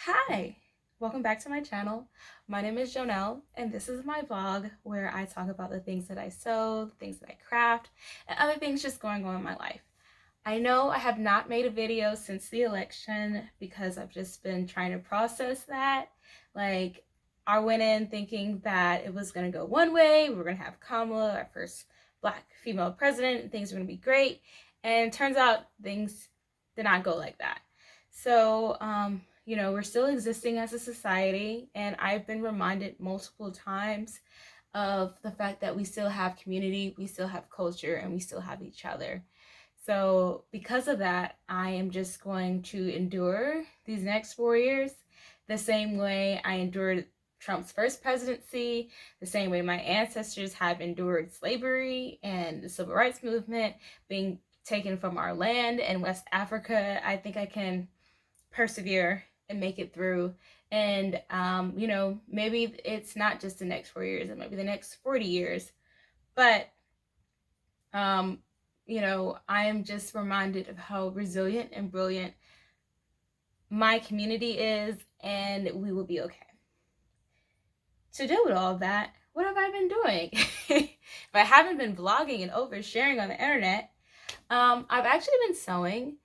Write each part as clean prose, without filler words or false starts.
Hi, welcome back to my channel. My name is Jonelle, and this is my vlog where I talk about the things that I sew, the things that I craft, and other things just going on in my life. I know I have not made a video since the election because I've just been trying to process that. Like, I went in thinking that it was going to go one way, we were going to have Kamala, our first Black female president, and things were going to be great. And it turns out things did not go like that. So, we're still existing as a society, and I've been reminded multiple times of the fact that we still have community, we still have culture, and we still have each other. So, because of that, I am just going to endure these next 4 years the same way I endured Trump's first presidency, the same way my ancestors have endured slavery and the civil rights movement being taken from our land in West Africa. I think I can persevere and make it through. And, maybe it's not just the next 4 years, it might be the next 40 years. But, I am just reminded of how resilient and brilliant my community is, and we will be okay. To do with all that, what have I been doing? If I haven't been vlogging and oversharing on the internet, I've actually been sewing.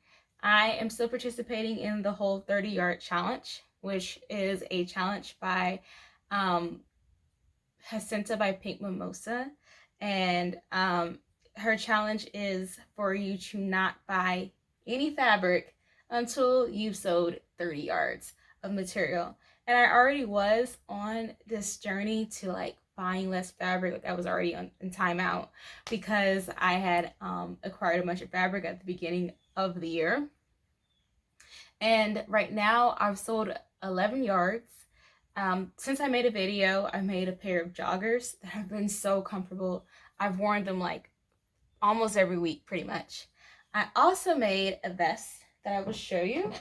I am still participating in the whole 30-yard challenge, which is a challenge by Jacinta by Pink Mimosa. And her challenge is for you to not buy any fabric until you've sewed 30 yards of material. And I already was on this journey to buying less fabric. Like, I was already in timeout because I had acquired a bunch of fabric at the beginning of the year. And right now I've sold 11 yards. Since I made a video, I made a pair of joggers that have been so comfortable. I've worn them like almost every week pretty much. I also made a vest that I will show you.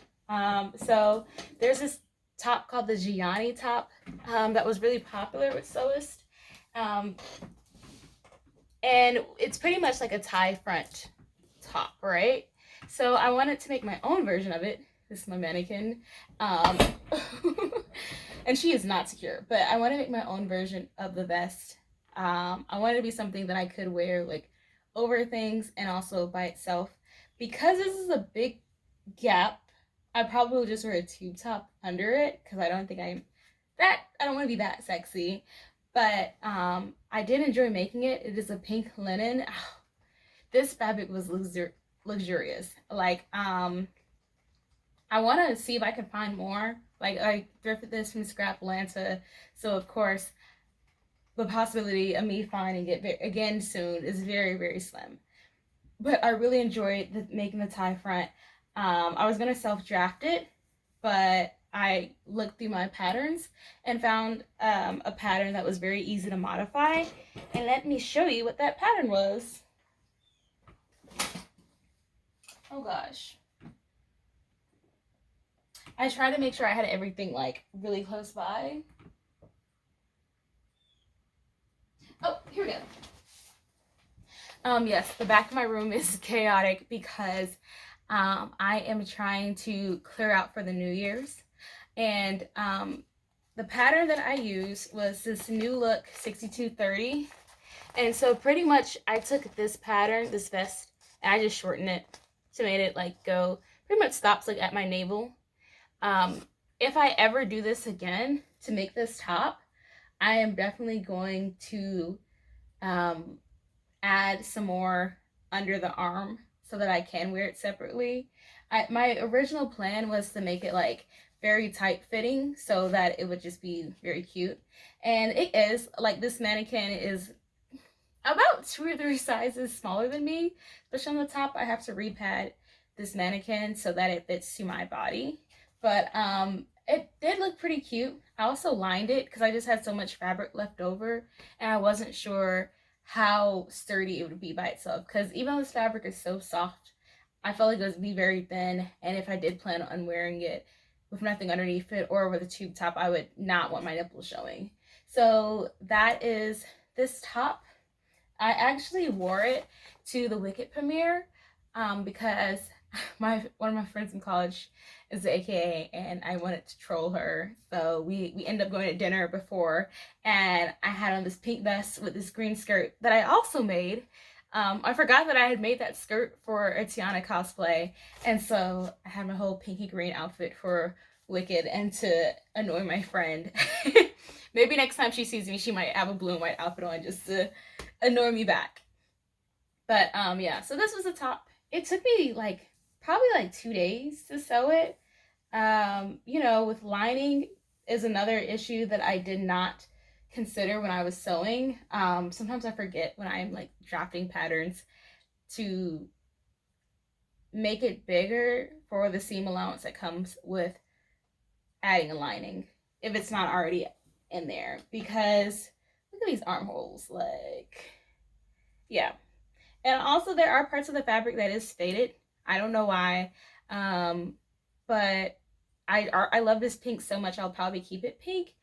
So there's this top called the Gianni top that was really popular with sewists. And it's pretty much like a tie front top, right? So I wanted to make my own version of it. This is my mannequin. And she is not secure, but I want to make my own version of the vest. I wanted to be something that I could wear like over things and also by itself. Because this is a big gap, I probably will just wear a tube top under it because I don't want to be that sexy. But I did enjoy making it. It is a pink linen. This fabric was luxurious. Like, I want to see if I can find more. Like, I thrifted this from Scrap Atlanta, so of course the possibility of me finding it again soon is very, very slim. But I really enjoyed making the tie front. I was gonna self-draft it, but I looked through my patterns and found a pattern that was very easy to modify. And let me show you what that pattern was. Oh gosh. I tried to make sure I had everything like really close by. Oh, here we go. Yes, the back of my room is chaotic because I am trying to clear out for the New Year's. And the pattern that I used was this New Look 6230. And so pretty much I took this pattern, this vest, and I just shortened it to make it like go, pretty much stops like at my navel. If I ever do this again to make this top, I am definitely going to add some more under the arm so that I can wear it separately. My original plan was to make it like very tight fitting so that it would just be very cute. And it is. Like, this mannequin is about 2 or 3 sizes smaller than me. Especially on the top, I have to repad this mannequin so that it fits to my body. But it did look pretty cute. I also lined it because I just had so much fabric left over and I wasn't sure how sturdy it would be by itself, because even though this fabric is so soft, I felt like it would be very thin, and if I did plan on wearing it with nothing underneath it or with a tube top, I would not want my nipples showing. So that is this top. I actually wore it to the Wicked premiere because one of my friends in college is the AKA, and I wanted to troll her. So we ended up going to dinner before, and I had on this pink vest with this green skirt that I also made. I forgot that I had made that skirt for a Tiana cosplay, and so I had my whole pinky green outfit for Wicked, and to annoy my friend. Maybe next time she sees me, she might have a blue and white outfit on just to annoy me back. But yeah, so this was the top. It took me like probably like 2 days to sew it. You know, with lining is another issue that I did not consider when I was sewing. Sometimes I forget when I'm like drafting patterns to make it bigger for the seam allowance that comes with adding a lining if it's not already in there, because look at these armholes, like, yeah. And also there are parts of the fabric that is faded. I don't know why, but I love this pink so much I'll probably keep it pink.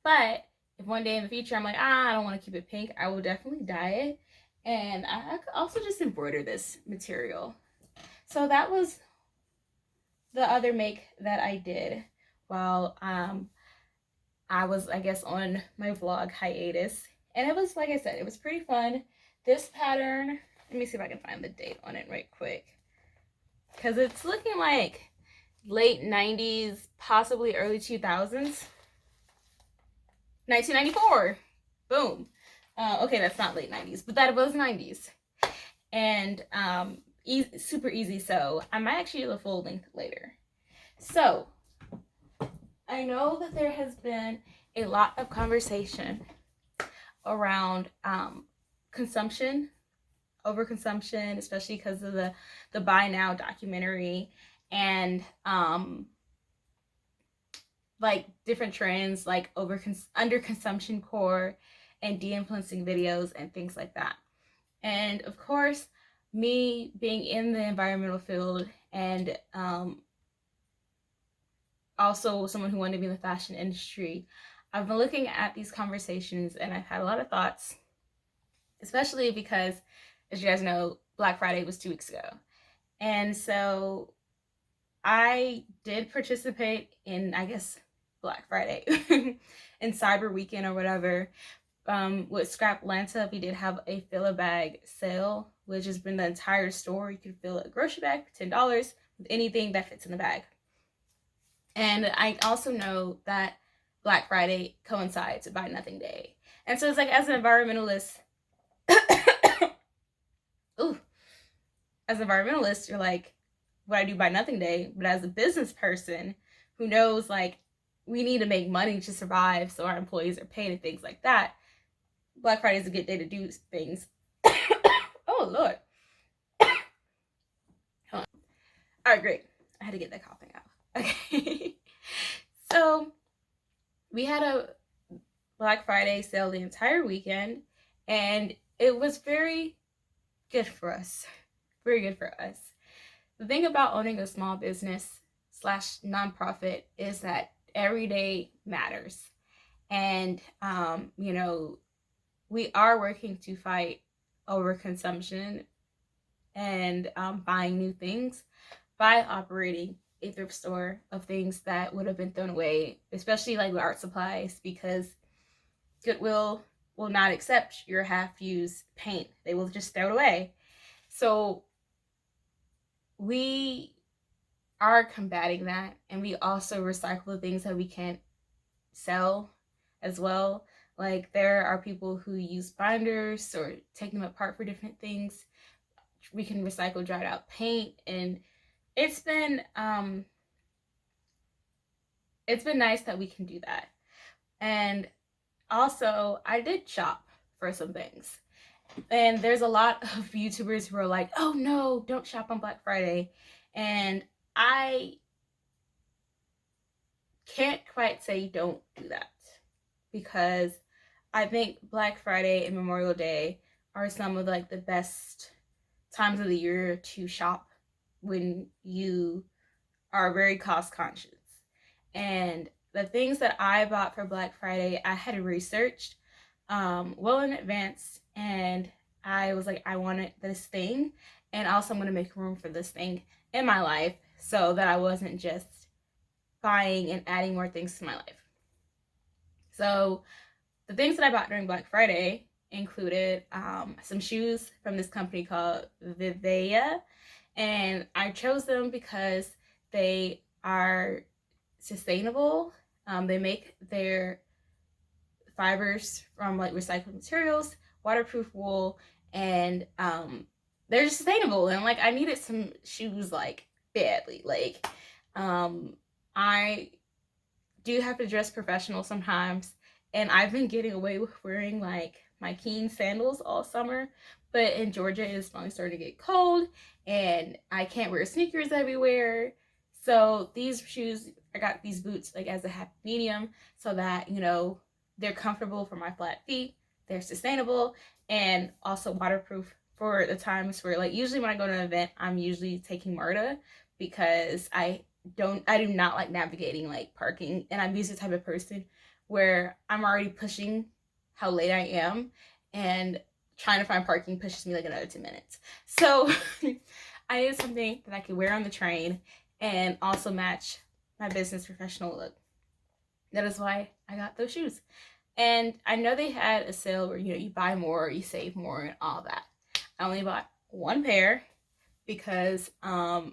But if one day in the future I'm like, I don't want to keep it pink, I will definitely dye it. And I could also just embroider this material. So that was the other make that I did while I was, I guess, on my vlog hiatus. And it was, like I said, it was pretty fun. This pattern, let me see if I can find the date on it right quick, because it's looking like late 90s, possibly early 2000s. 1994. Boom. Okay, that's not late 90s, but that was 90s. And super easy sew. I might actually do the full length later. So I know that there has been a lot of conversation around consumption, overconsumption, especially because of the Buy Now documentary, and like different trends like underconsumption core and de-influencing videos and things like that. And of course, me being in the environmental field and also someone who wanted to be in the fashion industry, I've been looking at these conversations and I've had a lot of thoughts, especially because, as you guys know, Black Friday was 2 weeks ago. And so I did participate in, I guess, Black Friday and Cyber Weekend or whatever. With Scraplanta, we did have a fill a bag sale, which has been the entire store. You can fill a grocery bag for $10 with anything that fits in the bag. And I also know that Black Friday coincides with Buy Nothing Day. And so it's like, as an environmentalist, ooh, as an environmentalist, you're like, what I do Buy Nothing Day. But as a business person who knows, like, we need to make money to survive so our employees are paid and things like that, Black Friday is a good day to do things. Oh, Lord. Hold on. All right, great. I had to get that coughing out. Okay. So we had a Black Friday sale the entire weekend, and it was very good for us. Very good for us. The thing about owning a small business / nonprofit is that every day matters. And, you know, we are working to fight overconsumption and buying new things by operating a thrift store of things that would have been thrown away, especially like art supplies, because Goodwill will not accept your half-used paint. They will just throw it away. So we are combating that, and we also recycle the things that we can't sell as well. Like, there are people who use binders or take them apart for different things. We can recycle dried out paint, and it's been nice that we can do that. And also, I did shop for some things. And there's a lot of YouTubers who are like, oh no, don't shop on Black Friday. And I can't quite say don't do that, because I think Black Friday and Memorial Day are some of like the best times of the year to shop when you are very cost conscious. And the things that I bought for Black Friday, I had researched well in advance, and I was like, I wanted this thing, and also I'm going to make room for this thing in my life so that I wasn't just buying and adding more things to my life. So the things that I bought during Black Friday included some shoes from this company called Vivea, and I chose them because they are sustainable. They make their fibers from like recycled materials, waterproof wool, and they're just sustainable. And like I needed some shoes like badly. Like I do have to dress professional sometimes, and I've been getting away with wearing like my Keen sandals all summer, but in Georgia it's finally starting to get cold and I can't wear sneakers everywhere. So these shoes, I got these boots like as a happy medium so that, you know, they're comfortable for my flat feet, they're sustainable, and also waterproof for the times where like usually when I go to an event, I'm usually taking MARTA because I do not like navigating like parking, and I'm usually the type of person where I'm already pushing how late I am, and trying to find parking pushes me like another 2 minutes. So I needed something that I could wear on the train and also match my business professional look. That is why I got those shoes. And I know they had a sale where, you know, you buy more, you save more, and all that. I only bought one pair because I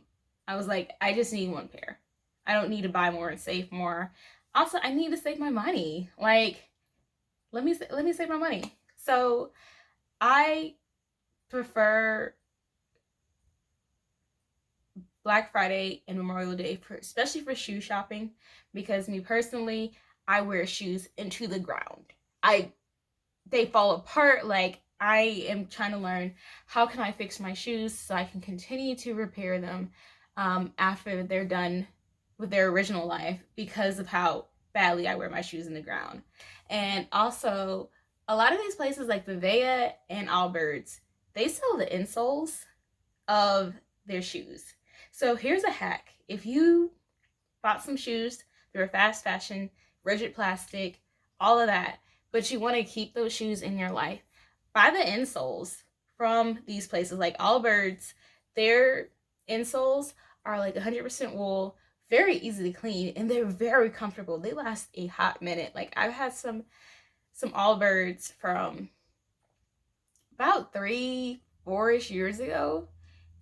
was like, I just need one pair. I don't need to buy more and save more. Also, I need to save my money. Like, let me save my money. So I prefer Black Friday and Memorial Day, especially for shoe shopping, because me personally, I wear shoes into the ground. They fall apart. Like I am trying to learn how can I fix my shoes so I can continue to repair them after they're done with their original life because of how badly I wear my shoes in the ground. And also, a lot of these places like Vivea and Allbirds, they sell the insoles of their shoes. So here's a hack. If you bought some shoes, they're fast fashion, rigid plastic, all of that, but you want to keep those shoes in your life, buy the insoles from these places like Allbirds. Their insoles are like 100% wool, very easy to clean, and they're very comfortable. They last a hot minute. Like I've had some Allbirds from about 3-4ish years ago,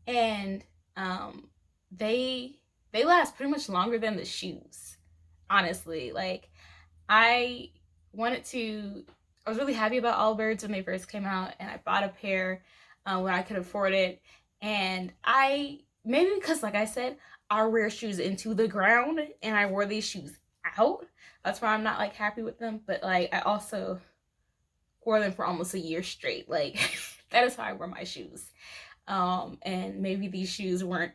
and they last pretty much longer than the shoes, honestly. Like I was really happy about Allbirds when they first came out, and I bought a pair when I could afford it. And maybe because like I said, I wear shoes into the ground and I wore these shoes out, that's why I'm not like happy with them. But like I also wore them for almost a year straight. Like that is how I wear my shoes. And maybe these shoes weren't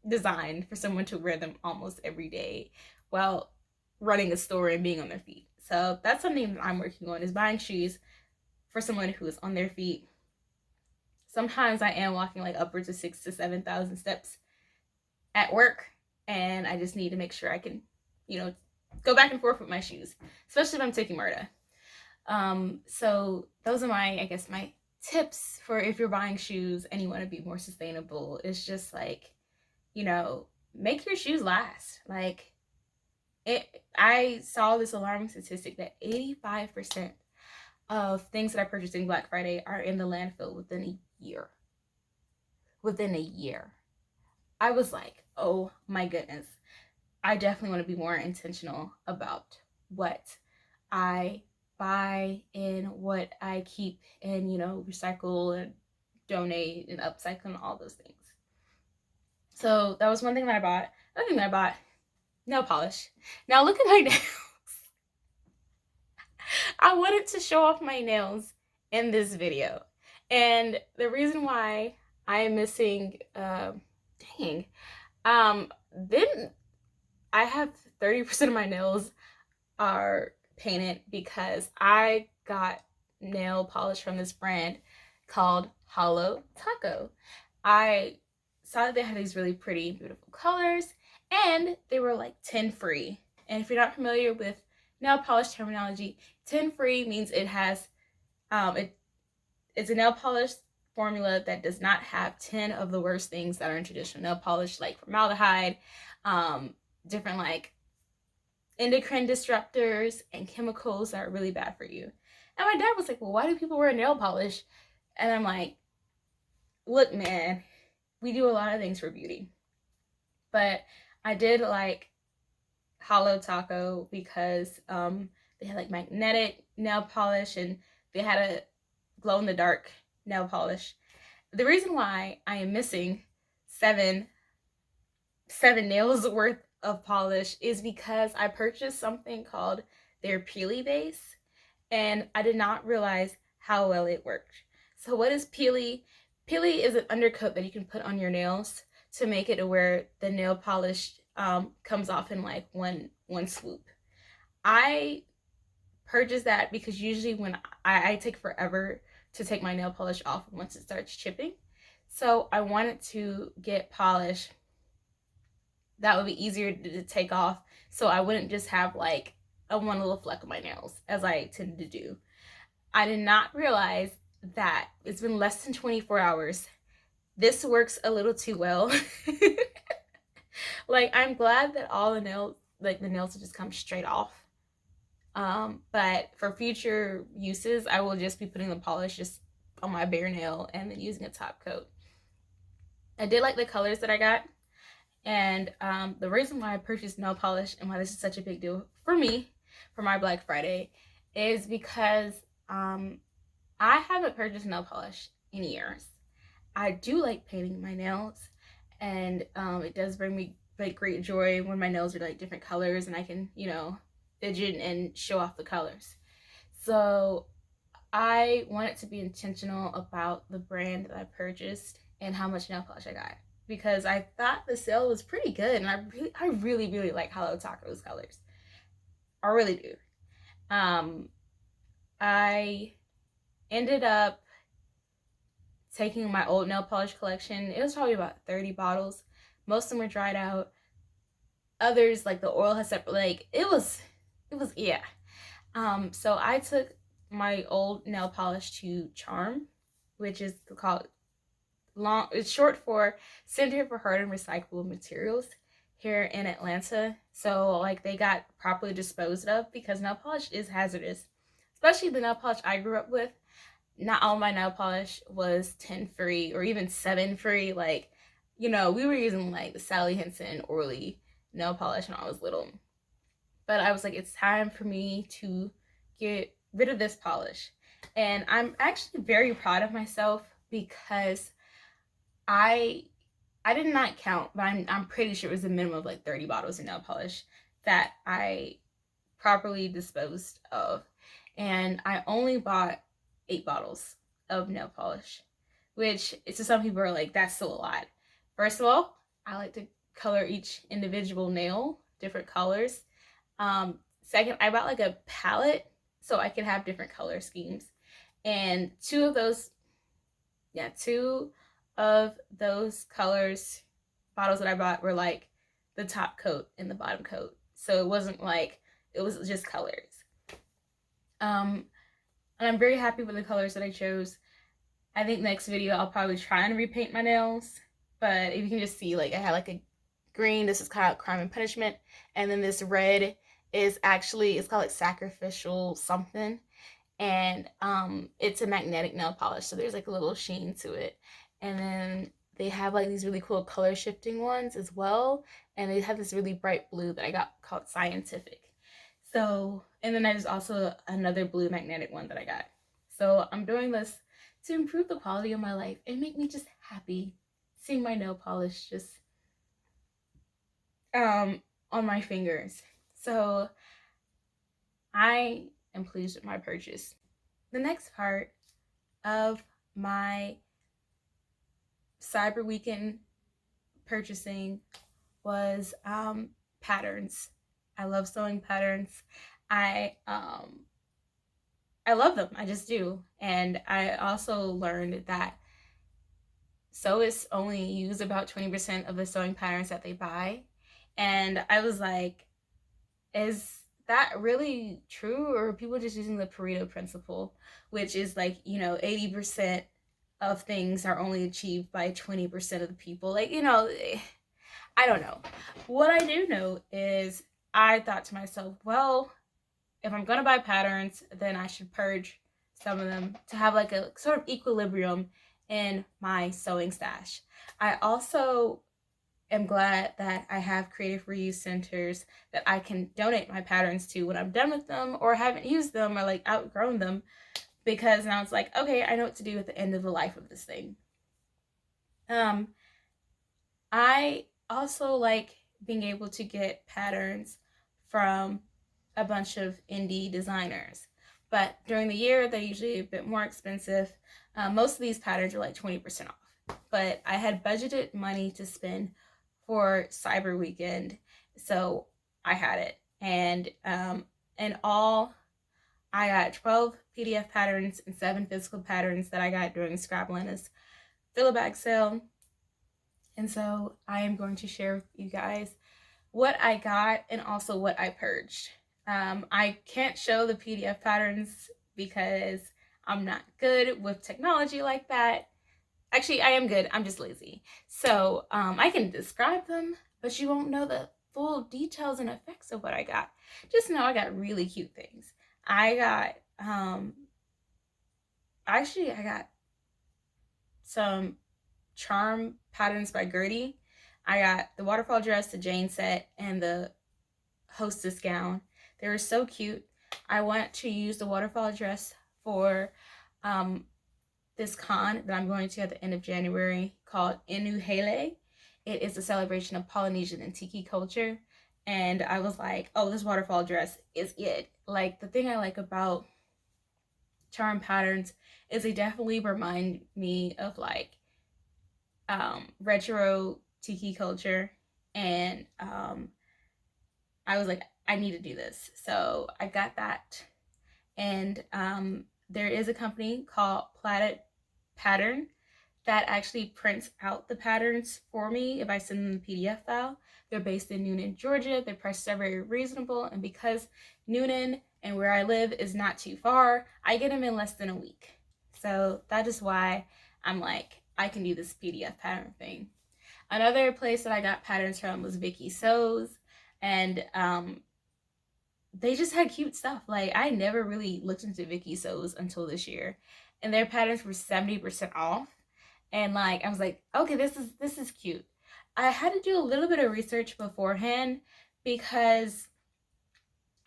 designed for someone to wear them almost every day while running a store and being on their feet. So that's something that I'm working on, is buying shoes for someone who is on their feet. Sometimes I am walking like upwards of 6,000 to 7,000 steps at work, and I just need to make sure I can, you know, go back and forth with my shoes, especially if I'm taking MARTA. So those are my tips for if you're buying shoes and you want to be more sustainable. It's just like, you know, make your shoes last. Like I saw this alarming statistic that 85% of things that I purchased in Black Friday are in the landfill within a year. Within a year. I was like, oh my goodness. I definitely want to be more intentional about what I buy and what I keep and, you know, recycle and donate and upcycle and all those things. So that was one thing that I bought. Another thing that I bought, nail polish. Now look at my nails. I wanted to show off my nails in this video. And the reason why I am missing, then I have 30% of my nails are painted because I got nail polish from this brand called Holo Taco. I saw that they had these really pretty, beautiful colors, and they were like 10 free. And if you're not familiar with nail polish terminology, 10 free means it has, it's a nail polish formula that does not have 10 of the worst things that are in traditional nail polish, like formaldehyde, different like endocrine disruptors and chemicals that are really bad for you. And my dad was like, well, why do people wear nail polish? And I'm like, look, man, we do a lot of things for beauty. But I did like Holo Taco because they had like magnetic nail polish and they had a glow in the dark nail polish. The reason why I am missing seven nails worth of polish is because I purchased something called their Peely base and I did not realize how well it worked. So what is Peely? Peely is an undercoat that you can put on your nails to make it to where the nail polish comes off in like one swoop. I purchased that because usually when I take forever to take my nail polish off once it starts chipping. So I wanted to get polish that would be easier to take off so I wouldn't just have like a one little fleck on my nails as I tend to do. I did not realize that it's been less than 24 hours. This works a little too well. Like, I'm glad that all the nails, like the nails will just come straight off. But for future uses, I will just be putting the polish just on my bare nail and then using a top coat. I did like the colors that I got. And the reason why I purchased nail polish and why this is such a big deal for me for my Black Friday is because I haven't purchased nail polish in years. I do like painting my nails, and it does bring me like great joy when my nails are like different colors and I can, you know, fidget and show off the colors. So I wanted to be intentional about the brand that I purchased and how much nail polish I got, because I thought the sale was pretty good, and I really like Holo Taco's colors. I really do. I ended up taking my old nail polish collection. It was probably about 30 bottles. Most of them were dried out. Others, like the oil has separate, like it was yeah. So I took my old nail polish to Charm, which is called it's short for Center for Hard and Recyclable Materials here in Atlanta. So like they got properly disposed of, because nail polish is hazardous, especially the nail polish I grew up with. Not all my nail polish was 10 free or even 7 free. Like, you know, we were using like the Sally Hansen Orly nail polish when I was little. But I was like, it's time for me to get rid of this polish. And I'm actually very proud of myself because I did not count, but I'm pretty sure it was a minimum of like 30 bottles of nail polish that I properly disposed of. And I only bought 8 bottles of nail polish, which to some people are like, that's still a lot. First of all, I like to color each individual nail different colors. Second, I bought like a palette so I could have different color schemes. And two of those colors bottles that I bought were like the top coat and the bottom coat. So it wasn't like, it was just colors. And I'm very happy with the colors that I chose. I think next video I'll probably try and repaint my nails. But if you can just see, like I had like a green, this is called Crime and Punishment. And then this red is actually, it's called like Sacrificial something. And it's a magnetic nail polish. So there's like a little sheen to it. And then they have like these really cool color shifting ones as well. And they have this really bright blue that I got called Scientific. So, and then there's also another blue magnetic one that I got. So I'm doing this to improve the quality of my life and make me just happy seeing my nail polish just on my fingers. So I am pleased with my purchase. The next part of my Cyber Weekend purchasing was patterns. I love sewing patterns. I love them. I just do. And I also learned that sewists only use about 20% of the sewing patterns that they buy. And I was like, is that really true, or are people just using the Pareto principle, which is like, you know, 80% of things are only achieved by 20% of the people. Like, you know, I don't know. What I do know is I thought to myself, well, if I'm going to buy patterns, then I should purge some of them to have like a sort of equilibrium in my sewing stash. I also am glad that I have creative reuse centers that I can donate my patterns to when I'm done with them or haven't used them or like outgrown them, because now it's like, okay, I know what to do at the end of the life of this thing. I also like being able to get patterns from a bunch of indie designers, but during the year they're usually a bit more expensive. Most of these patterns are like 20% off, but I had budgeted money to spend for Cyber Weekend, so I had it. And in all, I got 12 PDF patterns and 7 physical patterns that I got during Scrablina's fill a bag sale. And so I am going to share with you guys what I got and also what I purged. I can't show the PDF patterns because I'm not good with technology like that. Actually, I am good. I'm just lazy. So I can describe them, but you won't know the full details and effects of what I got. Just know I got really cute things. I got, I got some charm patterns by Gertie. I got the waterfall dress, the Jane set, and the hostess gown. They were so cute. I want to use the waterfall dress for this con that I'm going to at the end of January called Inuhele. It is a celebration of Polynesian and Tiki culture. And I was like, oh, this waterfall dress is it. Like, the thing I like about charm patterns is they definitely remind me of like retro Tiki culture. And I was like, I need to do this. So I got that. And there is a company called Planet Pattern that actually prints out the patterns for me if I send them the PDF file. They're based in Newnan, Georgia. Their prices are very reasonable, and because Newnan and where I live is not too far, I get them in less than a week. So that is why I'm like, I can do this PDF pattern thing. Another place that I got patterns from was Vicky Sews, and they just had cute stuff. Like, I never really looked into Vicky Sews until this year, and their patterns were 70% off. And like, I was like, okay, this is cute. I had to do a little bit of research beforehand because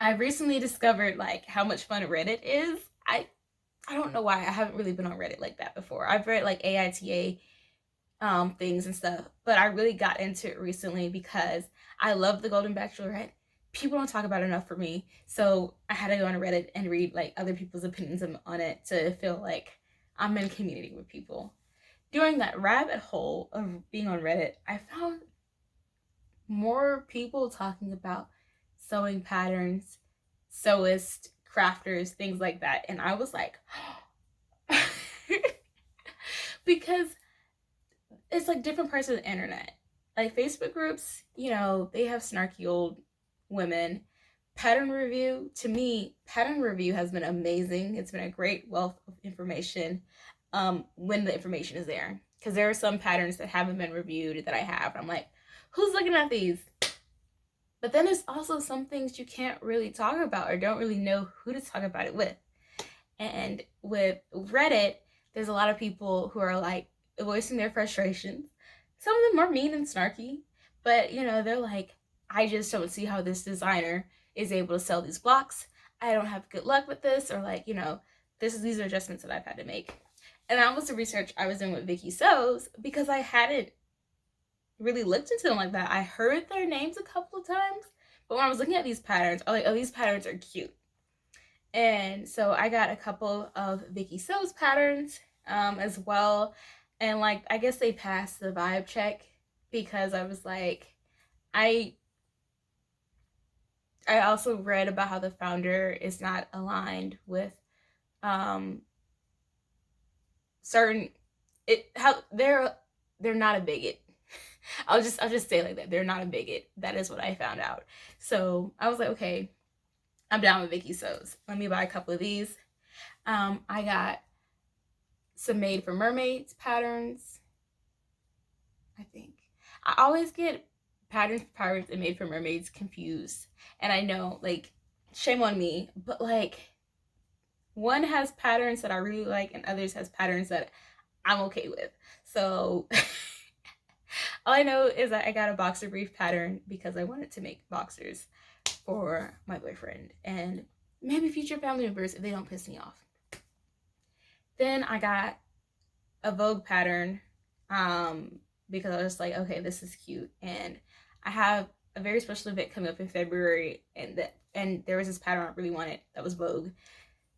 I recently discovered like how much fun Reddit is. I don't know why I haven't really been on Reddit like that before. I've read like AITA things and stuff, but I really got into it recently because I love the Golden Bachelorette. People don't talk about it enough for me, so I had to go on Reddit and read like other people's opinions on it to feel like I'm in community with people. During that rabbit hole of being on Reddit, I found more people talking about sewing patterns, sewists, crafters, things like that, and I was like, because it's like different parts of the internet. Like Facebook groups, you know, they have snarky old women. Pattern review, to me, pattern review has been amazing. It's been a great wealth of information when the information is there. Because there are some patterns that haven't been reviewed that I have. I'm like, who's looking at these? But then there's also some things you can't really talk about or don't really know who to talk about it with. And with Reddit, there's a lot of people who are like voicing their frustrations. Some of them are mean and snarky, but you know, they're like, I just don't see how this designer is able to sell these blocks. I don't have good luck with this, or like, you know, these are adjustments that I've had to make. And that was the research I was doing with Vicky Sews because I hadn't really looked into them like that. I heard their names a couple of times, but when I was looking at these patterns, I was like, oh, these patterns are cute. And so I got a couple of Vicky Sews patterns as well. And like, I guess they passed the vibe check because I was like, I also read about how the founder is not aligned with how they're not a bigot. I'll just say it like that. They're not a bigot. That is what I found out. So I was like, okay, I'm down with Vicky Sews. Let me buy a couple of these. I got some Made for Mermaids patterns, I think. I always get patterns for pirates and Made for Mermaids confused. And I know, like, shame on me, but like, one has patterns that I really like and others has patterns that I'm okay with. So all I know is that I got a boxer brief pattern because I wanted to make boxers for my boyfriend and maybe future family members if they don't piss me off. Then I got a Vogue pattern because I was like, okay, this is cute. And I have a very special event coming up in February, and there was this pattern I really wanted that was Vogue.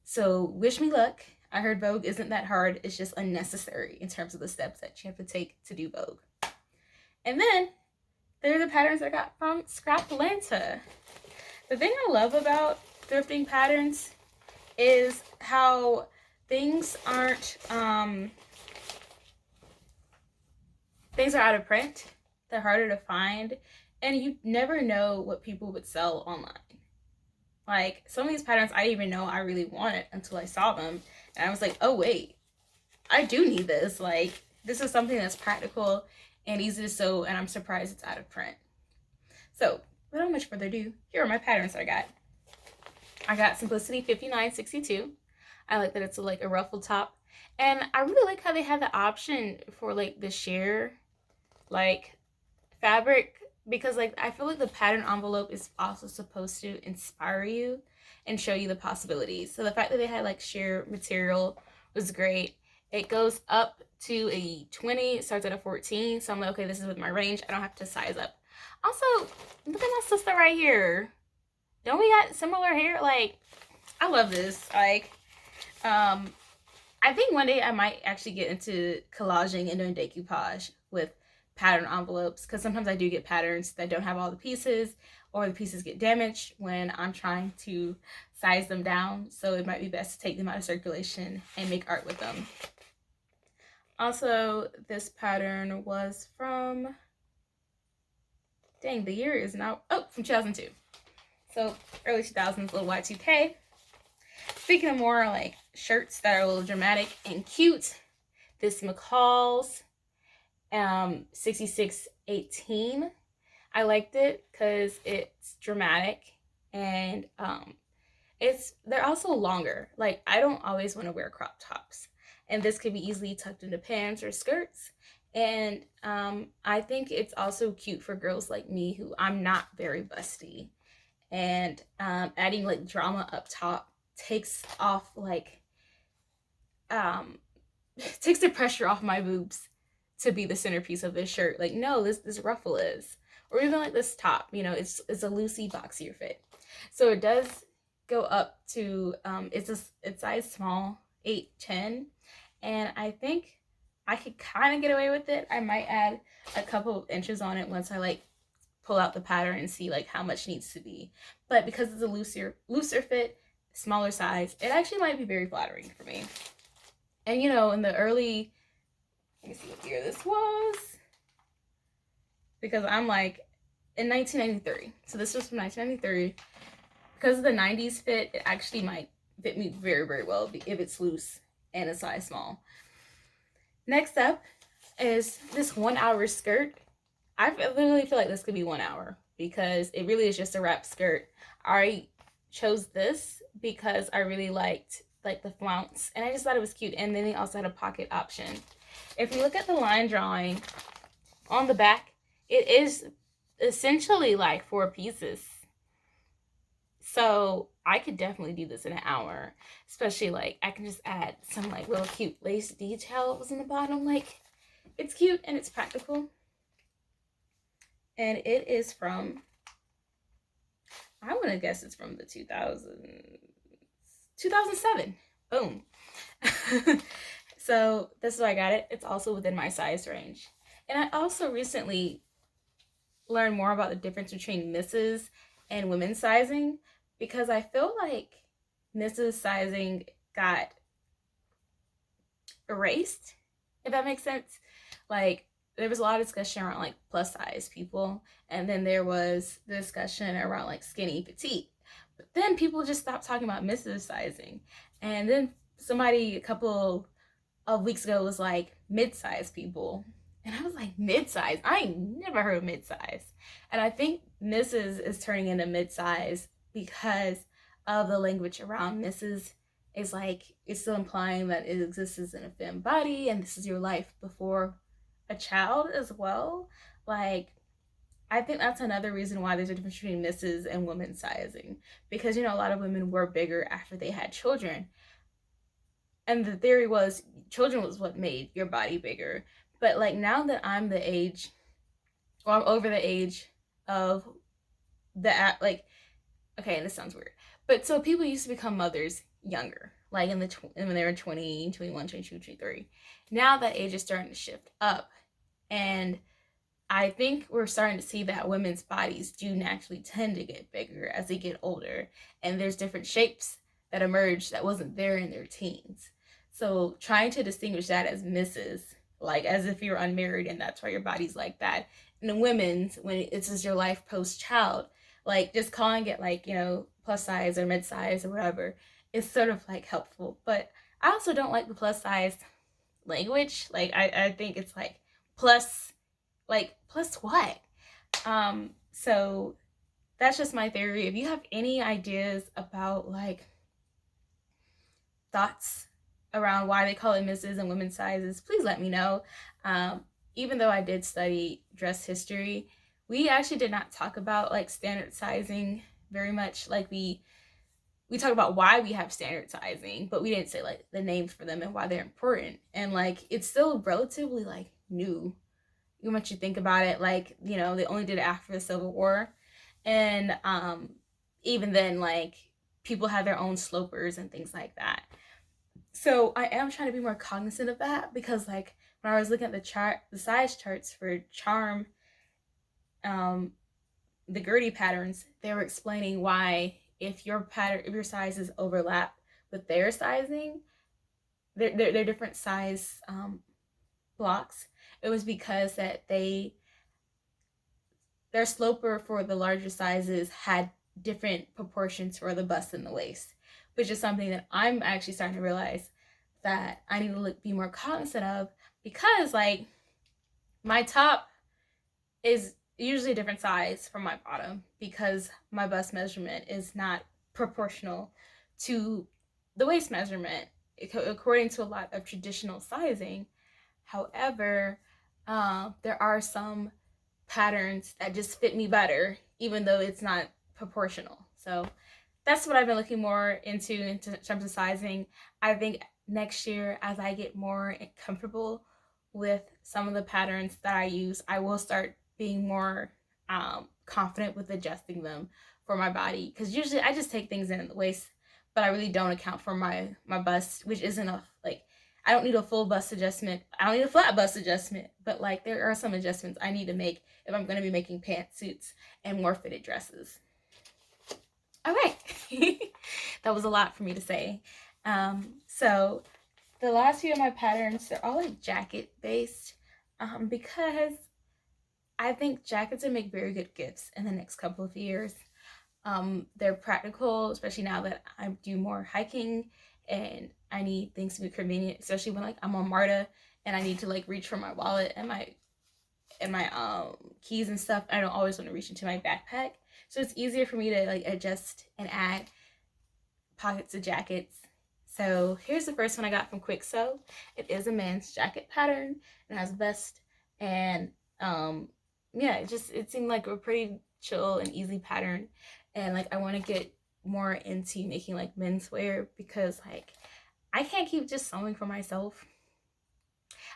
So wish me luck. I heard Vogue isn't that hard. It's just unnecessary in terms of the steps that you have to take to do Vogue. And then there are the patterns I got from Scraplanta. The thing I love about thrifting patterns is how things aren't, things are out of print. They're harder to find. And you never know what people would sell online. Like, some of these patterns I didn't even know I really wanted until I saw them. And I was like, oh, wait, I do need this. Like, this is something that's practical and easy to sew, and I'm surprised it's out of print. So, without much further ado, here are my patterns I got. I got Simplicity 5962. I like that it's like a ruffled top. And I really like how they have the option for like the sheer like fabric, because like I feel like the pattern envelope is also supposed to inspire you and show you the possibilities. So the fact that they had like sheer material was great. It goes up to a 20, it starts at a 14. So I'm like, okay, this is with my range. I don't have to size up. Also, look at my sister right here. Don't we got similar hair? Like, I love this. Like, I think one day I might actually get into collaging and doing decoupage with pattern envelopes, because sometimes I do get patterns that don't have all the pieces, or the pieces get damaged when I'm trying to size them down. So it might be best to take them out of circulation and make art with them. Also, this pattern was from, dang, the year is now, oh, from 2002. So early 2000s, little Y2K. Speaking of more like shirts that are a little dramatic and cute, this McCall's 6618. I liked it because it's dramatic, and they're also longer. Like, I don't always want to wear crop tops, and this could be easily tucked into pants or skirts. And I think it's also cute for girls like me who I'm not very busty, and adding like drama up top takes off like takes the pressure off my boobs to be the centerpiece of this shirt. Like, no, this ruffle is, or even like this top, you know, it's a loosey boxier fit. So it does go up to it's size small, 8-10, and I think I could kind of get away with it. I might add a couple of inches on it once I like pull out the pattern and see like how much needs to be. But because it's a looser fit, smaller size, it actually might be very flattering for me. And you know, in the early, let me see what year this was, because I'm like in 1993. So this was from 1993. Because of the 90s fit, it actually might fit me very, very well if it's loose and a size small. Next up is this 1 hour skirt. I literally feel like this could be 1 hour because it really is just a wrap skirt. I chose this because I really liked like the flounce, and I just thought it was cute. And then they also had a pocket option. If you look at the line drawing on the back, it is essentially like 4 pieces. So I could definitely do this in an hour, especially like I can just add some like little cute lace details in the bottom. Like, it's cute and it's practical. And it is from, I'm gonna guess it's from the 2007. Boom. So this is why I got it. It's also within my size range. And I also recently learned more about the difference between Mrs. and women's sizing, because I feel like Mrs. sizing got erased, if that makes sense. Like, there was a lot of discussion around like plus size people, and then there was the discussion around like skinny petite, but then people just stopped talking about Mrs. sizing. And then somebody a couple of weeks ago was like mid-sized people. And I was like, mid-size? I ain't never heard of mid-size. And I think Mrs. is turning into mid-size because of the language around Mrs. Is like, it's still implying that it exists in a femme body and this is your life before a child as well. Like, I think that's another reason why there's a difference between Mrs. and woman sizing. Because, a lot of women were bigger after they had children. And the theory was children was what made your body bigger. But like now that I'm the age, or I'm over the age of the, like, okay, and this sounds weird, but so people used to become mothers younger, like when they were 20, 21, 22, 23. Now that age is starting to shift up. And I think we're starting to see that women's bodies do naturally tend to get bigger as they get older. And there's different shapes that emerge that wasn't there in their teens. So trying to distinguish that as Mrs., like as if you're unmarried and that's why your body's like that. And the women's, when it's just your life post-child, like just calling it like, plus size or mid-size or whatever is sort of like helpful. But I also don't like the plus size language. Like I think it's like plus what? So that's just my theory. If you have any ideas about like thoughts around why they call it Mrs. and women's sizes, please let me know. Even though I did study dress history, we actually did not talk about like standard sizing very much. Like we talk about why we have standard sizing, but we didn't say like the names for them and why they're important. And like it's still relatively like new once you think about it. Like, they only did it after the Civil War. And even then, like, people had their own slopers and things like that. So I am trying to be more cognizant of that because, like, when I was looking at the size charts for charm, the Gertie patterns, they were explaining why if your sizes overlap with their sizing, they're different size blocks. It was because that their sloper for the larger sizes had different proportions for the bust and the waist, which is something that I'm actually starting to realize that I need to be more cognizant of, because like my top is usually a different size from my bottom because my bust measurement is not proportional to the waist measurement according to a lot of traditional sizing. However, there are some patterns that just fit me better, even though it's not proportional. So that's what I've been looking more into in terms of sizing. I think next year, as I get more comfortable with some of the patterns that I use, I will start being more confident with adjusting them for my body. Because usually I just take things in the waist, but I really don't account for my bust, which isn't like, I don't need a full bust adjustment. I don't need a flat bust adjustment, but like there are some adjustments I need to make if I'm going to be making pantsuits and more fitted dresses. Okay, that was a lot for me to say. So the last few of my patterns, they're all like jacket based, because I think jackets would make very good gifts in the next couple of years. They're practical, especially now that I do more hiking and I need things to be convenient, especially when like I'm on MARTA and I need to like reach for my wallet and my keys and stuff. I don't always want to reach into my backpack, so it's easier for me to like adjust and add pockets of jackets. So here's the first one I got from Quick Sew. It is a men's jacket pattern. It has a vest and yeah, it seemed like a pretty chill and easy pattern. And like I want to get more into making like menswear because like I can't keep just sewing for myself.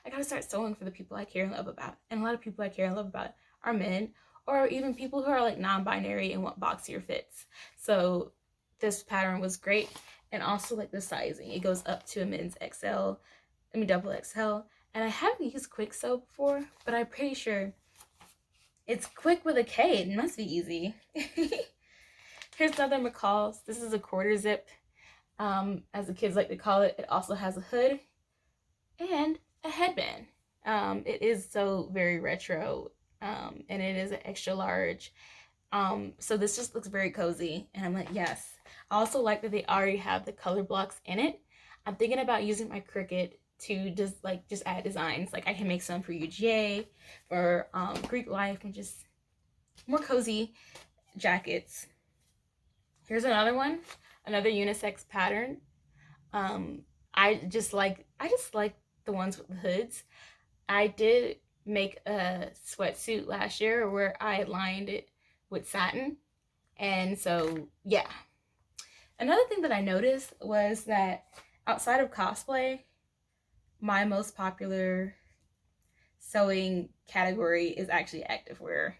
I gotta start sewing for the people I care and love about. And a lot of people I care and love about are men, or even people who are like non-binary and want boxier fits. So this pattern was great. And also like the sizing, it goes up to a men's double XL. And I haven't used Quick Sew before, but I'm pretty sure it's quick with a K. It must be easy. Here's another McCall's. This is a quarter zip, as the kids like to call it. It also has a hood and a headband. It is so very retro, and it is an extra large. So this just looks very cozy, and I'm like, yes. I also like that they already have the color blocks in it. I'm thinking about using my Cricut to just add designs. Like I can make some for UGA, for Greek life, and just more cozy jackets. Here's another one, another unisex pattern. I just like the ones with the hoods. I did make a sweatsuit last year where I lined it with satin. And so, yeah. Another thing that I noticed was that outside of cosplay, my most popular sewing category is actually activewear.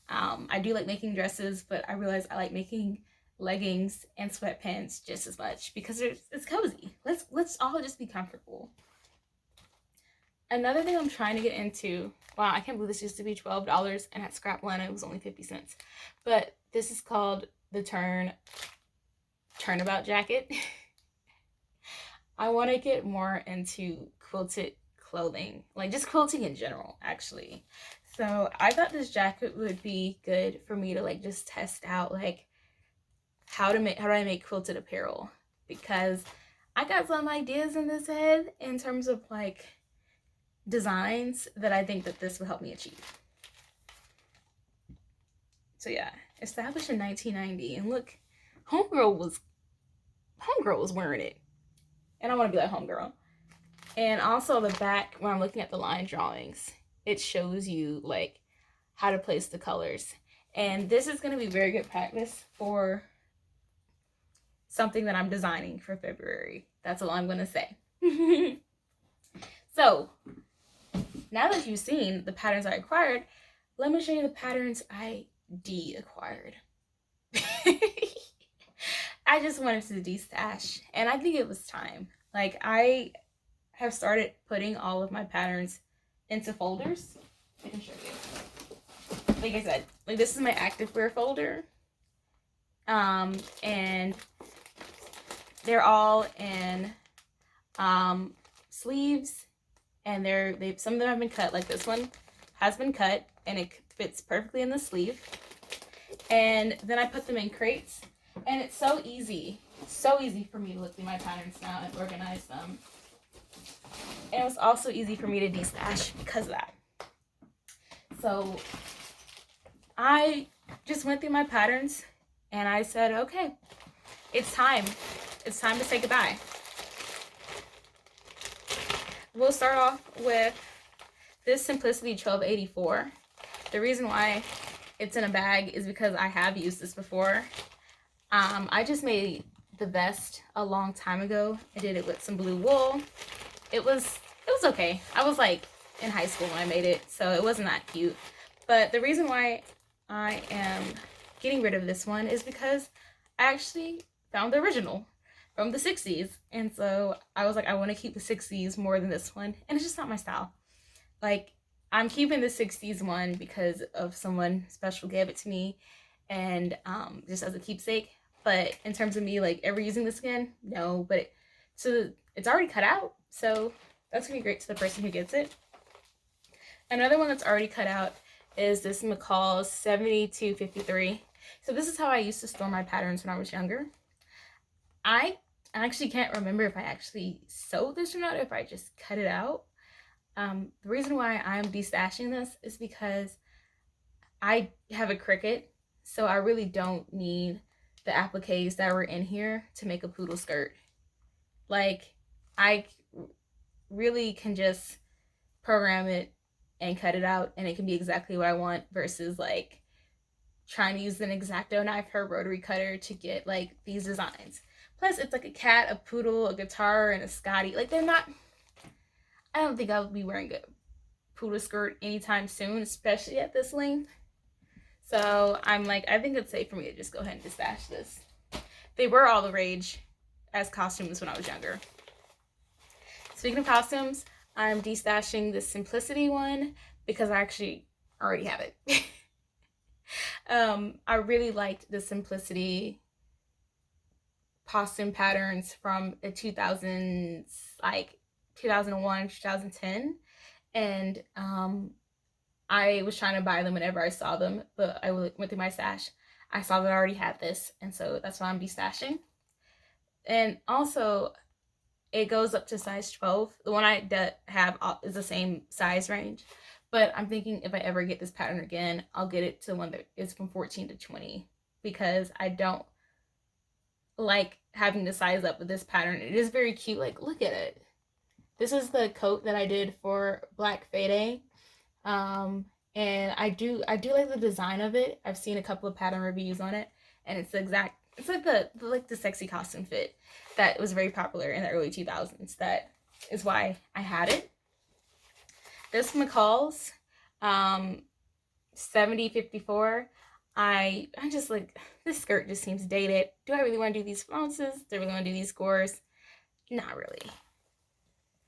I do like making dresses, but I realize I like making leggings and sweatpants just as much because it's cozy. Let's all just be comfortable. Another thing I'm trying to get into, wow, I can't believe this used to be $12 and at Scrapland it was only 50 cents. But this is called the Turnabout jacket. I want to get more into quilted clothing, like just quilting in general, actually. So I thought this jacket would be good for me to like just test out like how do I make quilted apparel, because I got some ideas in this head in terms of like designs that I think that this will help me achieve. So yeah, established in 1990, and look, Homegirl was wearing it, and I want to be like Homegirl. And also the back, when I'm looking at the line drawings, it shows you like how to place the colors. And this is going to be very good practice for something that I'm designing for February. That's all I'm going to say. So now that you've seen the patterns I acquired, let me show you the patterns I de-acquired. I just wanted to de-stash, and I think it was time. Like, I have started putting all of my patterns into folders. I can show you. Like I said, like this is my activewear folder. And they're all in sleeves, and some of them have been cut. Like this one has been cut and it fits perfectly in the sleeve. And then I put them in crates, and it's so easy for me to look through my patterns now and organize them. And it was also easy for me to de-stash because of that. So I just went through my patterns and I said, okay, it's time. It's time to say goodbye. We'll start off with this Simplicity 1284. The reason why it's in a bag is because I have used this before. I just made the vest a long time ago. I did it with some blue wool. It was okay. I was like in high school when I made it, so it wasn't that cute. But the reason why I am getting rid of this one is because I actually found the original from the 60s. And so I was like, I want to keep the 60s more than this one. And it's just not my style. Like, I'm keeping the 60s one because of someone special gave it to me, and just as a keepsake. But in terms of me like ever using this again, no. But it's already cut out, so that's gonna be great to the person who gets it. Another one that's already cut out is this McCall's 7253. So this is how I used to store my patterns when I was younger. I actually can't remember if I actually sewed this or not, or if I just cut it out. The reason why I'm destashing this is because I have a Cricut, so I really don't need the appliques that were in here to make a poodle skirt. Like, I really can just program it and cut it out, and it can be exactly what I want, versus like trying to use an X-Acto knife or rotary cutter to get like these designs. Plus, it's like a cat, a poodle, a guitar, and a Scotty. Like, they're not, I don't think I would be wearing a poodle skirt anytime soon, especially at this length. So I'm like, I think it's safe for me to just go ahead and destash this. They were all the rage as costumes when I was younger. Speaking of costumes, I'm destashing the Simplicity one because I actually already have it. I really liked the Simplicity costume patterns from the 2000s, like 2001, 2010. And I was trying to buy them whenever I saw them, but I went through my stash. I saw that I already had this, and so that's why I'm destashing. And also, It goes up to size 12. The one I have is the same size range. But I'm thinking if I ever get this pattern again, I'll get it to one that is from 14 to 20 because I don't like having to size up with this pattern. It is very cute. Like, look at it. This is the coat that I did for Black Friday. And I do like the design of it. I've seen a couple of pattern reviews on it, and it's like the sexy costume fit that was very popular in the early 2000s. That is why I had it. This McCall's 7054. I just like, this skirt just seems dated. Do I really want to do these flounces? Do I really want to do these scores? Not really.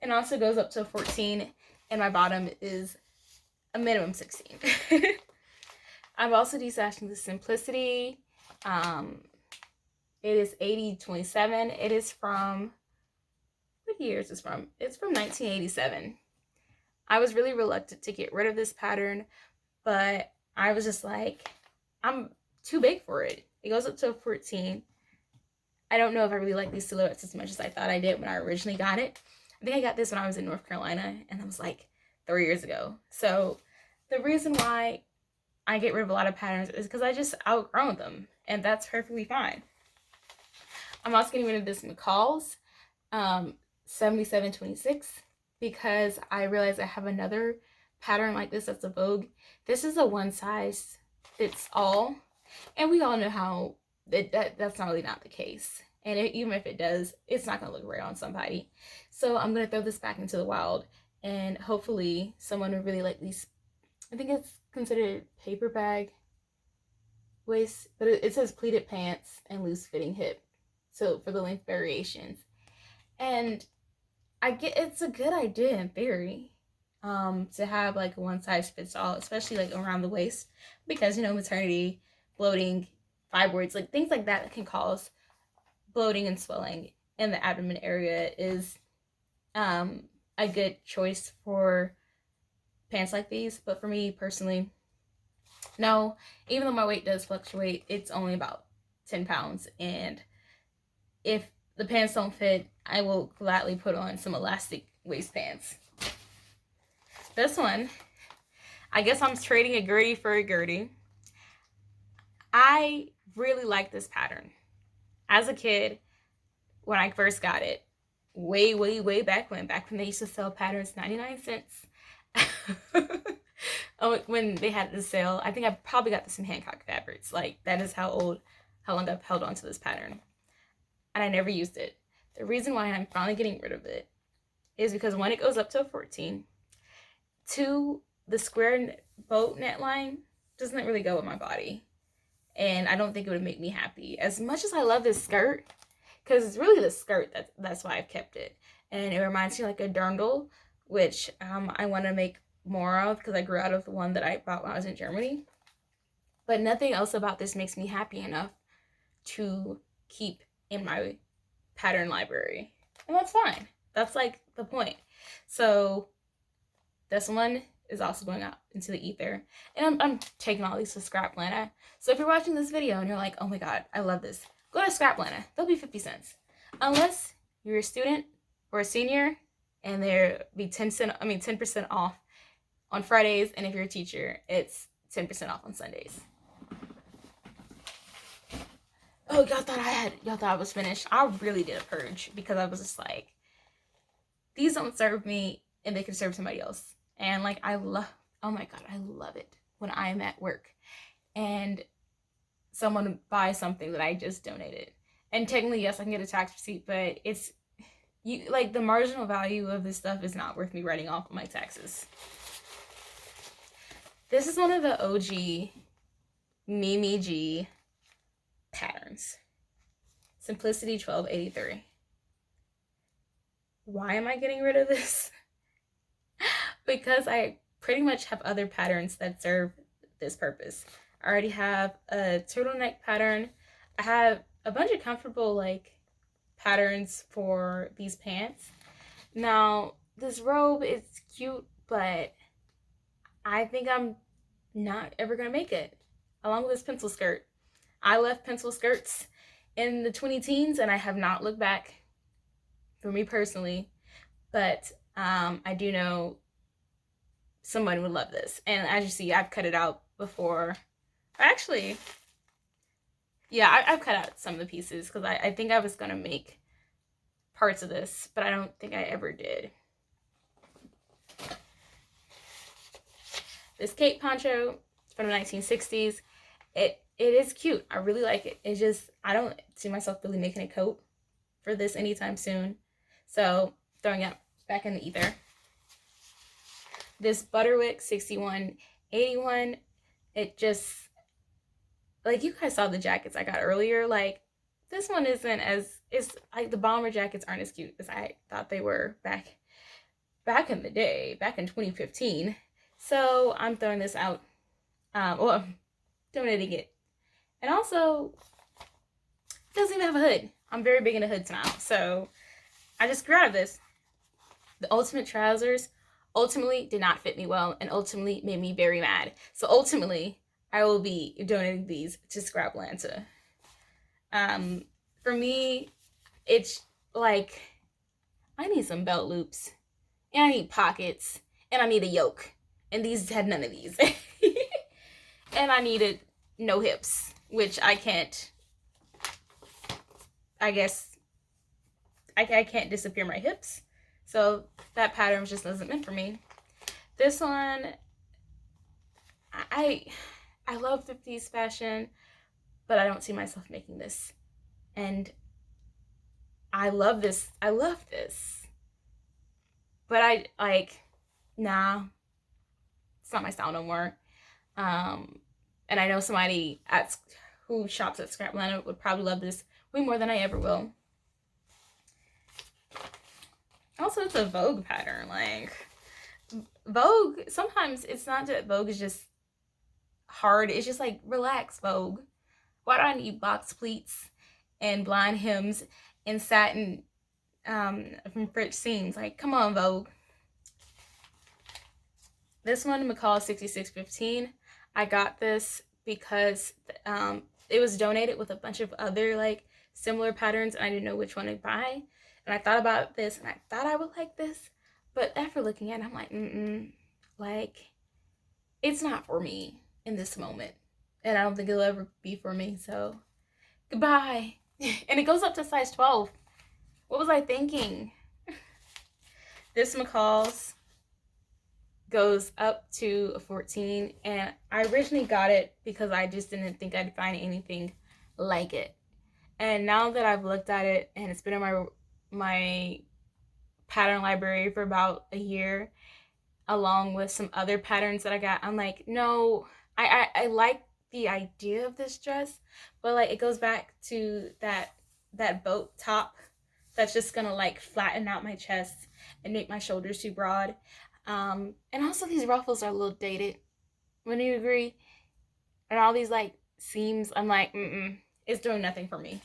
It also goes up to 14, and my bottom is a minimum 16. I'm also desashing the Simplicity. It is 8027. It is from, what year is this from? It's from 1987. I was really reluctant to get rid of this pattern, but I was just like, I'm too big for it. It goes up to a 14. I don't know if I really like these silhouettes as much as I thought I did when I originally got it. I think I got this when I was in North Carolina, and that was like 3 years ago. So the reason why I get rid of a lot of patterns is because I just outgrown them, and that's perfectly fine. I'm also getting rid of this McCall's 7726 because I realized I have another pattern like this that's a Vogue. This is a one size fits all, and we all know how that's not really not the case. And even if it does, it's not going to look right on somebody. So I'm going to throw this back into the wild, and hopefully someone would really like these. I think it's considered paper bag waist, but it says pleated pants and loose fitting hip. So for the length variations. And I get it's a good idea in theory to have like a one size fits all, especially like around the waist, because maternity, bloating, fibroids, like things like that can cause bloating and swelling in the abdomen area is a good choice for pants like these. But for me personally, no, even though my weight does fluctuate, it's only about 10 pounds, and if the pants don't fit, I will gladly put on some elastic waist pants. This one, I guess I'm trading a Gertie for a Gertie. I really like this pattern. As a kid, when I first got it, way back when they used to sell patterns 99 cents. When they had the sale, I think I probably got this in Hancock Fabrics. Like, that is how long I've held on to this pattern. And I never used it. The reason why I'm finally getting rid of it is because when it goes up to a 14, 2, the square boat neckline doesn't really go with my body. And I don't think it would make me happy. As much as I love this skirt, because it's really the skirt that's why I've kept it. And it reminds me like a dirndl, which I want to make more of because I grew out of the one that I bought when I was in Germany. But nothing else about this makes me happy enough to keep in my pattern library. And that's fine. That's like the point. So this one is also going out into the ether. And I'm taking all these to Scraplanta. So if you're watching this video and you're like, oh my god, I love this, go to Scraplanta. They'll be 50 cents. Unless you're a student or a senior, and there'll be 10% off on Fridays, and if you're a teacher, it's 10% off on Sundays. Oh, y'all thought I was finished. I really did a purge because I was just like, these don't serve me and they can serve somebody else. And like, oh my god, I love it when I'm at work and someone buys something that I just donated. And technically, yes, I can get a tax receipt, but it's like the marginal value of this stuff is not worth me writing off my taxes. This is one of the OG Mimi G patterns. Simplicity 1283. Why am I getting rid of this? Because I pretty much have other patterns that serve this purpose. I already have a turtleneck pattern. I have a bunch of comfortable like patterns for these pants. Now, this robe is cute, but I think I'm not ever gonna make it. Along with this pencil skirt. I left pencil skirts in the 20 teens and I have not looked back. for me personally, but I do know someone would love this. And as you see, I've cut it out before. Actually, yeah, I've cut out some of the pieces because I think I was going to make parts of this, but I don't think I ever did. This cape poncho from the 1960s. It is cute. I really like it. It's just, I don't see myself really making a coat for this anytime soon. So throwing it back in the ether. This Butterwick 6181, it just, like, you guys saw the jackets I got earlier. Like, this one isn't as, it's like the bomber jackets aren't as cute as I thought they were back in the day, back in 2015. So I'm throwing this out, well, donating it. And also, it doesn't even have a hood. I'm very big into hoods now, so I just grew out of this. The Ultimate trousers ultimately did not fit me well and ultimately made me very mad. So ultimately, I will be donating these to Scraplanta. For me, it's like, I need some belt loops, and I need pockets, and I need a yoke. And these had none of these. And I needed no hips, which I can't, I guess, I can't disappear my hips. So that pattern just wasn't meant for me. This one, I love 50s fashion, but I don't see myself making this. And I love this. I love this. But I, like, nah, it's not my style no more. And I know somebody who shops at Scraplanta would probably love this way more than I ever will. Also, it's a Vogue pattern. Like, Vogue, sometimes it's not that Vogue is just hard. It's just like, relax, Vogue. Why do I need box pleats and blind hems and satin from French seams? Like, come on, Vogue. This one, McCall 6615. I got this because it was donated with a bunch of other like similar patterns, and I didn't know which one to buy. And I thought about this, and I thought I would like this, but after looking at it, I'm like, like, it's not for me in this moment, and I don't think it'll ever be for me. So, goodbye. And it goes up to size 12. What was I thinking? This McCall's goes up to a 14, and I originally got it because I just didn't think I'd find anything like it. And now that I've looked at it and it's been in my pattern library for about a year, along with some other patterns that I got, I'm like, no, I like the idea of this dress, but like, it goes back to that boat top that's just gonna like flatten out my chest and make my shoulders too broad. And also these ruffles are a little dated. Wouldn't you agree? And all these like seams, I'm like, it's doing nothing for me.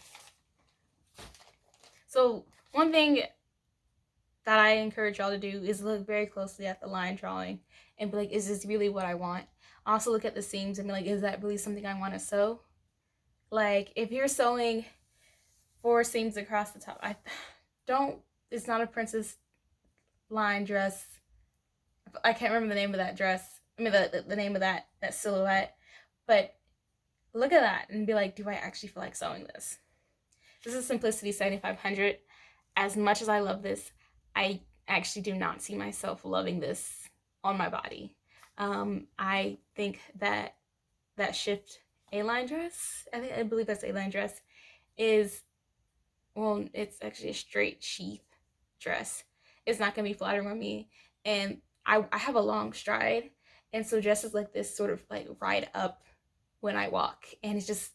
So one thing that I encourage y'all to do is look very closely at the line drawing and be like, is this really what I want? Also look at the seams and be like, is that really something I want to sew? Like, if you're sewing 4 seams across the top, it's not a princess line dress. I can't remember the name of that dress. I mean, the name of that silhouette. But look at that and be like, do I actually feel like sewing this? This is Simplicity 7500. As much as I love this, I actually do not see myself loving this on my body. I think that Shift A-line dress, I believe that's A-line dress, is, well, it's actually a straight sheath dress. It's not going to be flattering on me. And I have a long stride, and so dresses like this sort of like ride up when I walk, and it's just,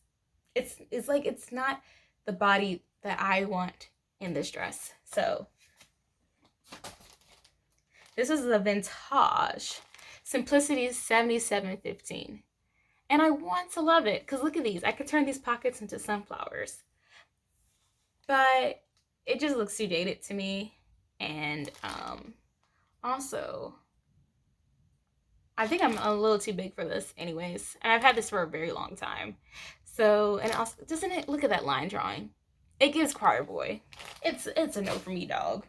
it's like, it's not the body that I want in this dress. So this is the Vintage Simplicity 7715, and I want to love it because look at these. I could turn these pockets into sunflowers, but it just looks too dated to me. And also, I think I'm a little too big for this anyways. And I've had this for a very long time. So, and also, doesn't it, look at that line drawing. it gives choir boy. It's a no for me, dog.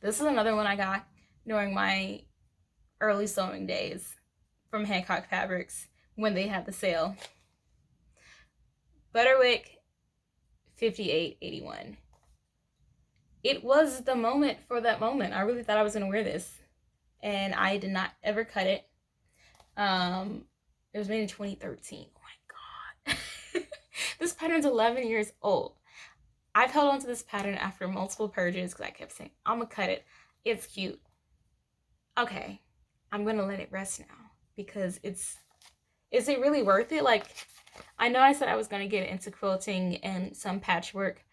This is another one I got during my early sewing days from Hancock Fabrics when they had the sale. Butterwick 5881. It was the moment for that moment. I really thought I was going to wear this, and I did not ever cut it. It was made in 2013. Oh my god. This pattern's 11 years old. I've held on to this pattern after multiple purges because I kept saying, I'm gonna cut it. It's cute. Okay, I'm gonna let it rest now because is it really worth it? Like, I know I said I was gonna get into quilting and some patchwork,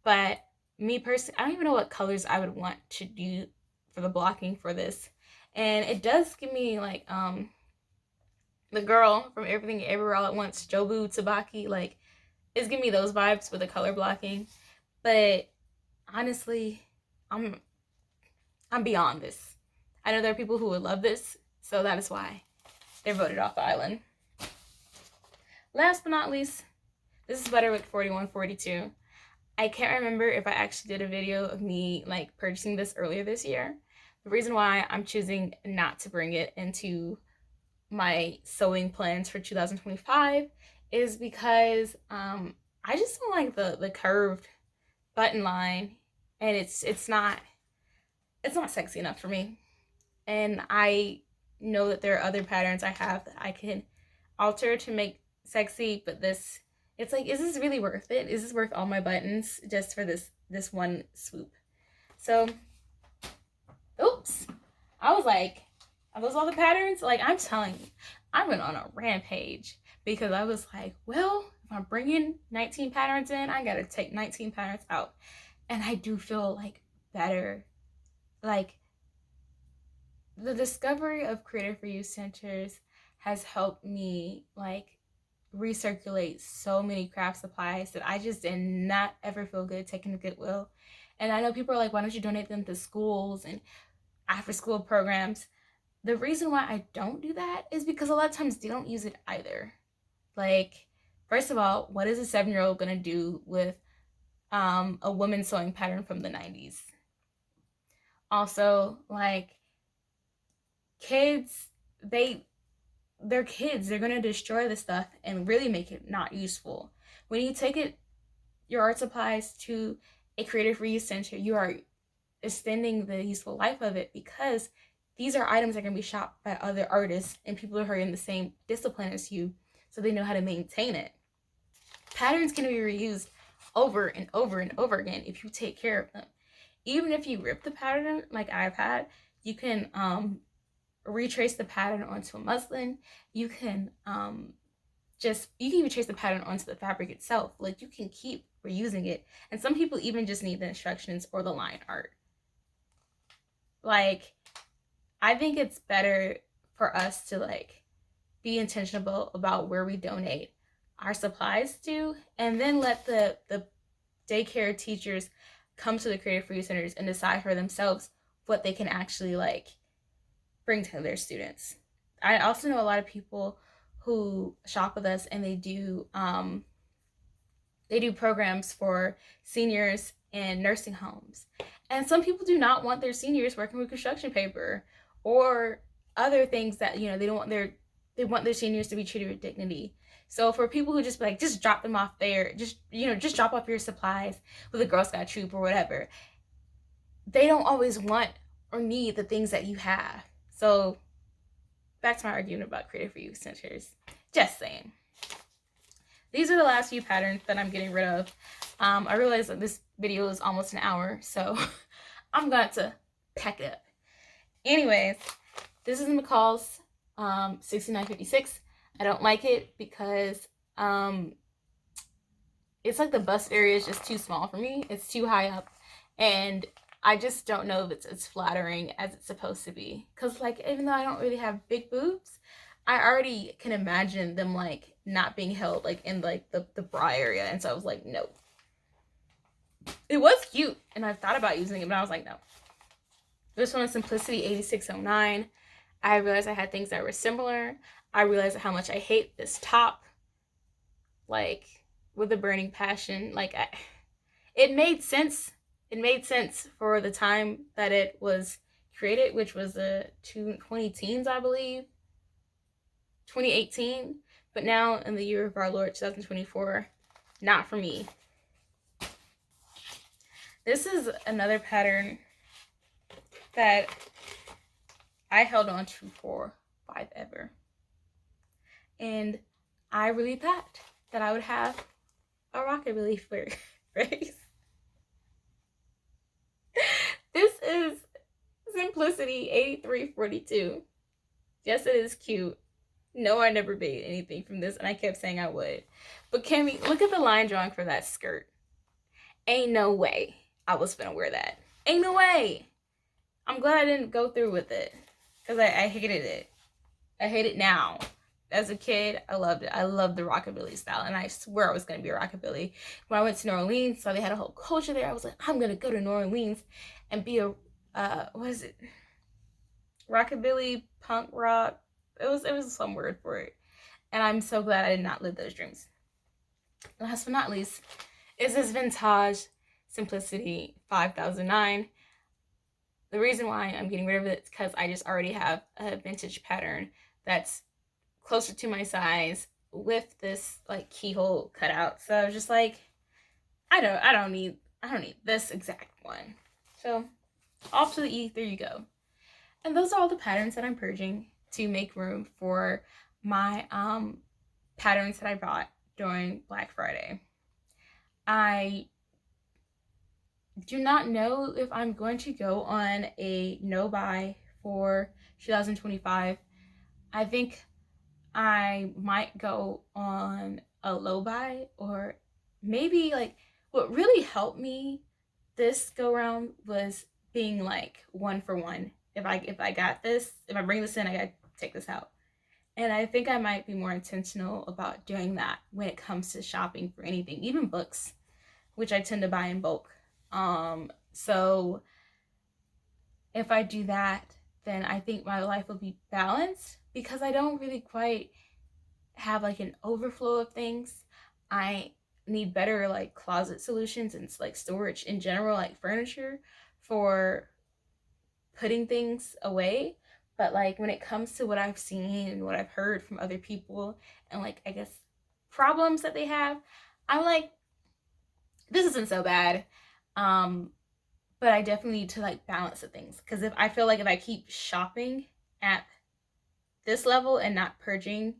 but me personally, I don't even know what colors I would want to do for the blocking for this. And it does give me like the girl from Everything Everywhere All at Once, Jobu Tabaki, like it's giving me those vibes with the color blocking. But honestly, I'm beyond this. I know there are people who would love this, so that is why they're voted off the island. Last but not least, this is Butterwick 4142. I can't remember if I actually did a video of me like purchasing this earlier this year. The reason why I'm choosing not to bring it into my sewing plans for 2025 is because I just don't like the curved button line, and it's not sexy enough for me. And I know that there are other patterns I have that I can alter to make sexy, but this, it's like, is this really worth it? Is this worth all my buttons just for this one swoop? So, oops. I was like, are those all the patterns? Like, I'm telling you, I went on a rampage because I was like, well, if I'm bringing 19 patterns in, I gotta take 19 patterns out. And I do feel like better. Like, the discovery of Creator for You centers has helped me like recirculate so many craft supplies that I just did not ever feel good taking to Goodwill. And I know people are like, why don't you donate them to schools and after school programs? The reason why I don't do that is because a lot of times they don't use it either. Like, first of all, what is a 7-year-old gonna do with a woman sewing pattern from the 90s? Also, like, kids, they're kids. They're gonna destroy the stuff and really make it not useful. When you take your art supplies to a Creator for You center, you are extending the useful life of it because these are items that are going to be shopped by other artists and people who are in the same discipline as you, so they know how to maintain it. Patterns can be reused over and over and over again if you take care of them. Even if you rip the pattern, like I've had, you can retrace the pattern onto a muslin. You can even trace the pattern onto the fabric itself. Like, you can keep reusing it. And some people even just need the instructions or the line art. Like, I think it's better for us to like be intentional about where we donate our supplies to, and then let the daycare teachers come to the Creator for You centers and decide for themselves what they can actually like bring to their students. I also know a lot of people who shop with us and they do programs for seniors in nursing homes. And some people do not want their seniors working with construction paper or other things that, you know, they want their seniors to be treated with dignity. So for people who just like, just drop them off there, just drop off your supplies with a Girl Scout troop or whatever, they don't always want or need the things that you have. So back to my argument about Creator for You centers. Just saying. These are the last few patterns that I'm getting rid of. I realize that this video is almost an hour, so I'm going to pack it up. Anyways, this is McCall's 6956. I don't like it because it's like the bust area is just too small for me. It's too high up, and I just don't know if it's as flattering as it's supposed to be. Because, like, even though I don't really have big boobs, I already can imagine them, like, not being held, like, in, like, the bra area. And so I was like, no. It was cute, and I thought about using it, but I was like, no. This one is Simplicity 8609. I realized I had things that were similar. I realized how much I hate this top. Like, with a burning passion. Like, it made sense. It made sense for the time that it was created, which was the 20 teens, I believe, 2018. But now, in the year of our Lord 2024, not for me. This is another pattern that I held on to for ever. And I really thought that I would have a rockabilly phrase. This is Simplicity 8342. Yes, it is cute. No, I never made anything from this, and I kept saying I would. But Kimmy, look at the line drawing for that skirt. Ain't no way I was gonna wear that. Ain't no way. I'm glad I didn't go through with it, because I hated it. I hate it now. As a kid, I loved it. I loved the rockabilly style, and I swear I was going to be a rockabilly. When I went to New Orleans, so they had a whole culture there, I was like, I'm going to go to New Orleans and be a, what is it? Rockabilly, punk rock. It was some word for it. And I'm so glad I did not live those dreams. Last but not least is this Vintage Simplicity 5009. The reason why I'm getting rid of it is because I just already have a vintage pattern that's closer to my size with this like keyhole cutout. So I was just like, I don't need this exact one. So off to the E, there you go. And those are all the patterns that I'm purging to make room for my patterns that I bought during Black Friday. I do not know if I'm going to go on a no buy for 2025. I think I might go on a low buy, or maybe like what really helped me this go around was being like 1 for 1. If I got this, if I bring this in, I gotta take this out. And I think I might be more intentional about doing that when it comes to shopping for anything, even books, which I tend to buy in bulk. So if I do that, then I think my life will be balanced, because I don't really quite have like an overflow of things. I need better like closet solutions and like storage in general, like furniture for putting things away. But like when it comes to what I've seen and what I've heard from other people and like I guess problems that they have, I'm like, this isn't so bad. But I definitely need to like balance the things, because if I feel like if I keep shopping at this level and not purging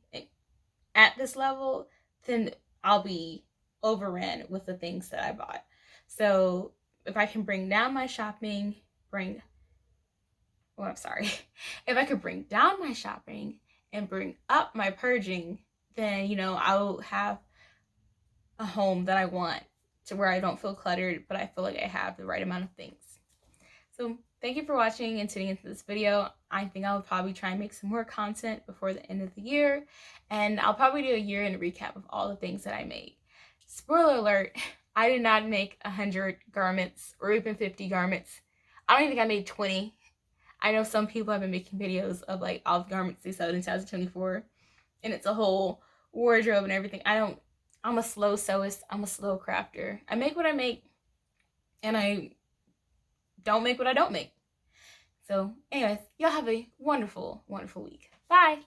at this level, then I'll be overrun with the things that I bought. So if I can bring down my shopping, if I could bring down my shopping and bring up my purging, then, you know, I'll have a home that I want, to where I don't feel cluttered, but I feel like I have the right amount of things. So thank you for watching and tuning into this video. I think I'll probably try and make some more content before the end of the year, and I'll probably do a year-end recap of all the things that I made. Spoiler alert, I did not make 100 garments or even 50 garments. I don't even think I made 20. I know some people have been making videos of like all the garments they sewed in 2024, and it's a whole wardrobe and everything. I'm a slow sewist. I'm a slow crafter. I make what I make, and I don't make what I don't make. So anyways, y'all have a wonderful, wonderful week. Bye.